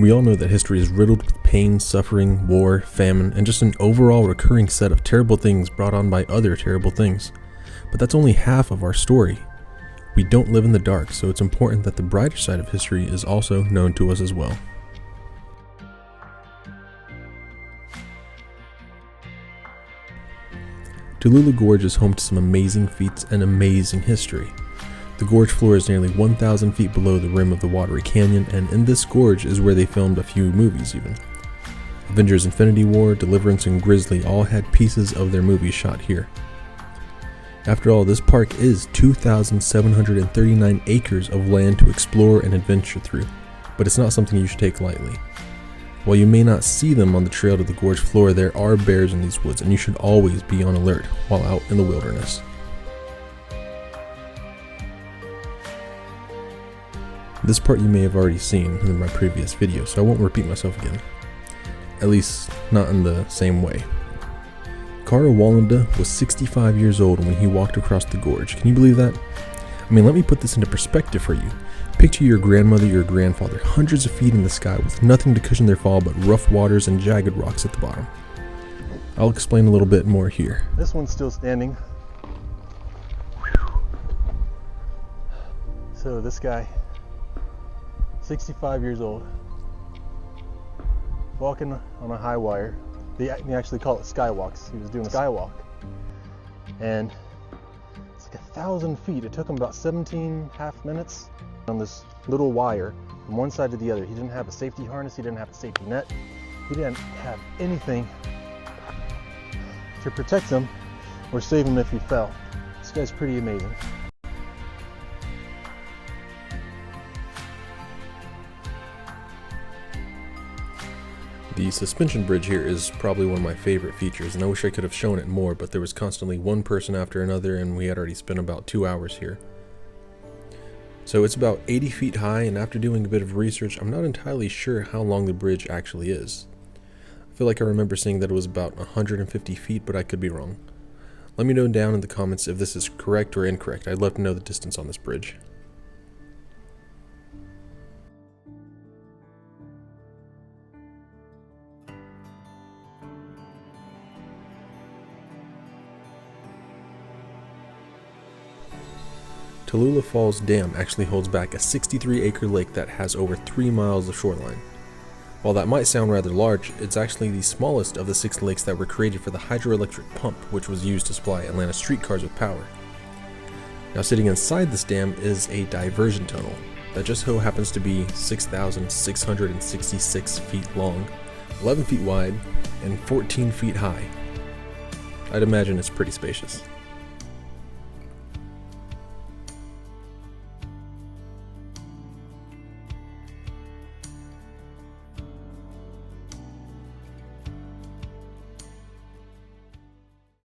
We all know that history is riddled with pain, suffering, war, famine, and just an overall recurring set of terrible things brought on by other terrible things. But that's only half of our story. We don't live in the dark, so it's important that the brighter side of history is also known to us as well. Tallulah Gorge is home to some amazing feats and amazing history. The gorge floor is nearly 1,000 feet below the rim of the watery canyon, and in this gorge is where they filmed a few movies even. Avengers: Infinity War, Deliverance, and Grizzly all had pieces of their movies shot here. After all, this park is 2,739 acres of land to explore and adventure through, but it's not something you should take lightly. While you may not see them on the trail to the gorge floor, there are bears in these woods, and you should always be on alert while out in the wilderness. This part you may have already seen in my previous video, so I won't repeat myself again. At least, not in the same way. Karl Wallenda was 65 years old when he walked across the gorge. Can you believe that? I mean, let me put this into perspective for you. Picture your grandmother, your grandfather, hundreds of feet in the sky with nothing to cushion their fall but rough waters and jagged rocks at the bottom. I'll explain a little bit more here. This one's still standing. So this guy, 65 years old, walking on a high wire. They actually call it skywalks. He was doing a skywalk. And it's like 1,000 feet. It took him about 17.5 minutes on this little wire from one side to the other. He didn't have a safety harness. He didn't have a safety net. He didn't have anything to protect him or save him if he fell. This guy's pretty amazing. The suspension bridge here is probably one of my favorite features, and I wish I could have shown it more, but there was constantly one person after another, and we had already spent about 2 hours here. So it's about 80 feet high, and after doing a bit of research, I'm not entirely sure how long the bridge actually is. I feel like I remember seeing that it was about 150 feet, but I could be wrong. Let me know down in the comments if this is correct or incorrect. I'd love to know the distance on this bridge. Tallulah Falls Dam actually holds back a 63-acre lake that has over 3 miles of shoreline. While that might sound rather large, it's actually the smallest of the 6 lakes that were created for the hydroelectric pump, which was used to supply Atlanta streetcars with power. Now, sitting inside this dam is a diversion tunnel that just so happens to be 6,666 feet long, 11 feet wide, and 14 feet high. I'd imagine it's pretty spacious.